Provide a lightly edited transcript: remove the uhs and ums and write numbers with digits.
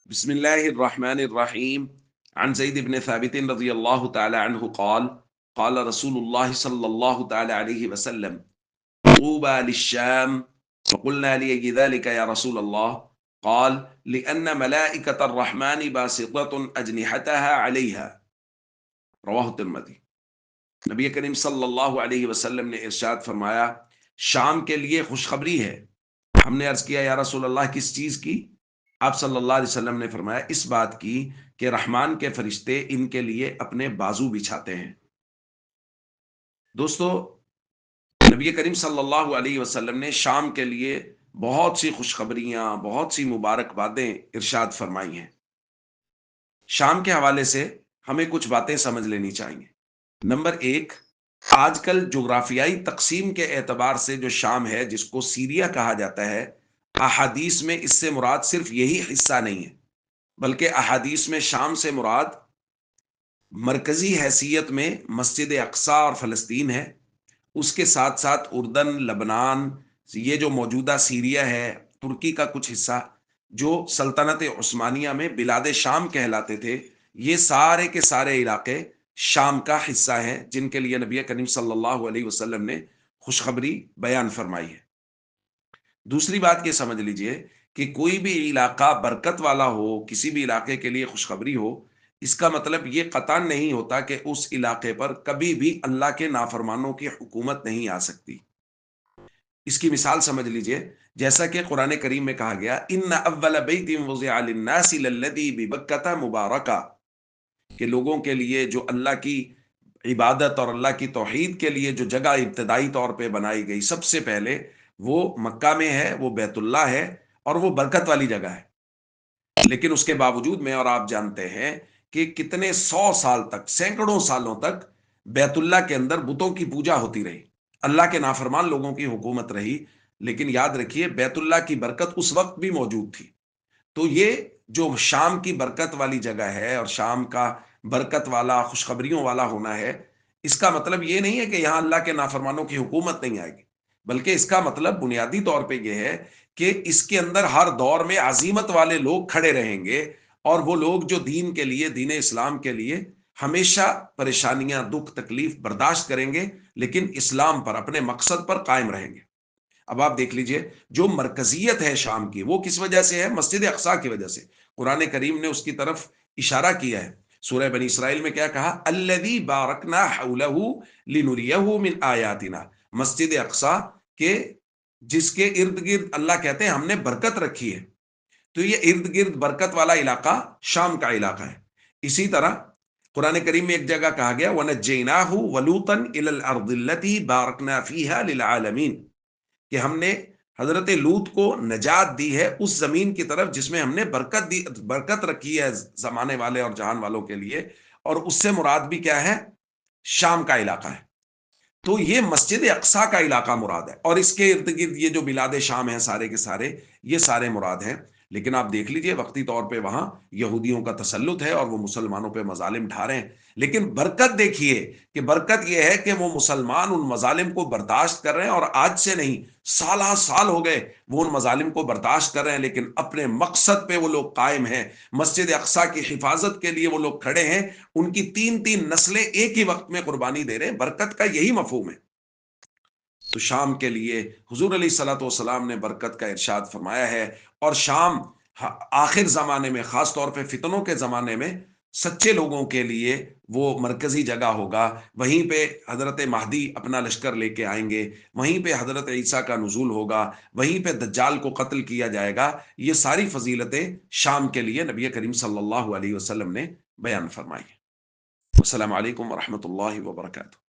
بسم الله الرحمن الرحيم. عن زيد بن ثابت رضي الله تعالى عنه قال قال رسول الله صلى الله تعالى عليه وسلم: طوبى للشام. فقلنا لأي ذلك يا رسول الله؟ قال: لأن ملائكة الرحمن باسطة أجنحتها عليها. رواہ الترمذی۔ نبی کریم صلی اللہ علیہ وسلم نے ارشاد فرمایا، شام کے لیے خوشخبری ہے۔ ہم نے عرض کیا یا رسول اللہ کس چیز کی؟ آپ صلی اللہ علیہ وسلم نے فرمایا اس بات کی کہ رحمان کے فرشتے ان کے لیے اپنے بازو بچھاتے ہیں۔ دوستو، نبی کریم صلی اللہ علیہ وسلم نے شام کے لیے بہت سی خوشخبریاں، بہت سی مبارک باتیں ارشاد فرمائی ہیں۔ شام کے حوالے سے ہمیں کچھ باتیں سمجھ لینی چاہیے۔ نمبر ایک، آج کل جغرافیائی تقسیم کے اعتبار سے جو شام ہے، جس کو سیریا کہا جاتا ہے، احادیث میں اس سے مراد صرف یہی حصہ نہیں ہے، بلکہ احادیث میں شام سے مراد مرکزی حیثیت میں مسجد اقصی اور فلسطین ہے۔ اس کے ساتھ ساتھ اردن، لبنان، یہ جو موجودہ سیریا ہے، ترکی کا کچھ حصہ جو سلطنت عثمانیہ میں بلاد شام کہلاتے تھے، یہ سارے کے سارے علاقے شام کا حصہ ہیں، جن کے لیے نبی کریم صلی اللہ علیہ وسلم نے خوشخبری بیان فرمائی ہے۔ دوسری بات یہ سمجھ لیجئے کہ کوئی بھی علاقہ برکت والا ہو، کسی بھی علاقے کے لیے خوشخبری ہو، اس کا مطلب یہ قطعاً نہیں ہوتا کہ اس علاقے پر کبھی بھی اللہ کے نافرمانوں کی حکومت نہیں آ سکتی۔ اس کی مثال سمجھ لیجئے، جیسا کہ قرآن کریم میں کہا گیا ان اول بیت وضع للناس للذی ببکۃ مبارکہ، کہ لوگوں کے لیے جو اللہ کی عبادت اور اللہ کی توحید کے لیے جو جگہ ابتدائی طور پہ بنائی گئی، سب سے پہلے وہ مکہ میں ہے، وہ بیت اللہ ہے، اور وہ برکت والی جگہ ہے۔ لیکن اس کے باوجود میں اور آپ جانتے ہیں کہ کتنے 100 سال تک، سینکڑوں سالوں تک بیت اللہ کے اندر بتوں کی پوجا ہوتی رہی، اللہ کے نافرمان لوگوں کی حکومت رہی۔ لیکن یاد رکھیے، بیت اللہ کی برکت اس وقت بھی موجود تھی۔ تو یہ جو شام کی برکت والی جگہ ہے اور شام کا برکت والا، خوشخبریوں والا ہونا ہے، اس کا مطلب یہ نہیں ہے کہ یہاں اللہ کے نافرمانوں کی حکومت نہیں آئے گی، بلکہ اس کا مطلب بنیادی طور پہ یہ ہے کہ اس کے اندر ہر دور میں عظیمت والے لوگ کھڑے رہیں گے، اور وہ لوگ جو دین کے لیے، دین اسلام کے لیے ہمیشہ پریشانیاں، دکھ، تکلیف برداشت کریں گے، لیکن اسلام پر، اپنے مقصد پر قائم رہیں گے۔ اب آپ دیکھ لیجئے، جو مرکزیت ہے شام کی، وہ کس وجہ سے ہے؟ مسجد اقصی کی وجہ سے۔ قرآن کریم نے اس کی طرف اشارہ کیا ہے۔ سورہ بنی اسرائیل میں کیا کہا؟ الذی بارکنا حولہ لنریہ من آیاتنا، مسجد اقصی کے جس کے ارد گرد اللہ کہتے ہیں ہم نے برکت رکھی ہے۔ تو یہ ارد گرد برکت والا علاقہ شام کا علاقہ ہے۔ اسی طرح قرآن کریم میں ایک جگہ کہا گیا وَنَجَّيْنَاهُ وَلُوطًا إِلَى الْأَرْضِ الَّتِي بَارَكْنَا فِيهَا لِلْعَالَمِينَ، کہ ہم نے حضرت لوط کو نجات دی ہے اس زمین کی طرف جس میں ہم نے برکت دی، برکت رکھی ہے زمانے والے اور جہان والوں کے لیے، اور اس سے مراد بھی کیا ہے؟ شام کا علاقہ ہے۔ تو یہ مسجد اقصی کا علاقہ مراد ہے، اور اس کے ارد گرد یہ جو بلاد شام ہیں سارے کے سارے، یہ سارے مراد ہیں۔ لیکن آپ دیکھ لیجئے، وقتی طور پہ وہاں یہودیوں کا تسلط ہے اور وہ مسلمانوں پہ مظالم ڈھا رہے ہیں۔ لیکن برکت دیکھیے کہ برکت یہ ہے کہ وہ مسلمان ان مظالم کو برداشت کر رہے ہیں، اور آج سے نہیں، سالہ سال ہو گئے وہ ان مظالم کو برداشت کر رہے ہیں، لیکن اپنے مقصد پہ وہ لوگ قائم ہیں۔ مسجد اقصی کی حفاظت کے لیے وہ لوگ کھڑے ہیں، ان کی 3 نسلیں ایک ہی وقت میں قربانی دے رہے ہیں۔ برکت کا یہی مفہوم ہے۔ تو شام کے لیے حضور علیہ الصلوۃ والسلام نے برکت کا ارشاد فرمایا ہے، اور شام آخر زمانے میں، خاص طور پہ فتنوں کے زمانے میں، سچے لوگوں کے لیے وہ مرکزی جگہ ہوگا۔ وہیں پہ حضرت مہدی اپنا لشکر لے کے آئیں گے، وہیں پہ حضرت عیسیٰ کا نزول ہوگا، وہیں پہ دجال کو قتل کیا جائے گا۔ یہ ساری فضیلتیں شام کے لیے نبی کریم صلی اللہ علیہ وسلم نے بیان فرمائی۔ السلام علیکم ورحمۃ اللہ وبرکاتہ۔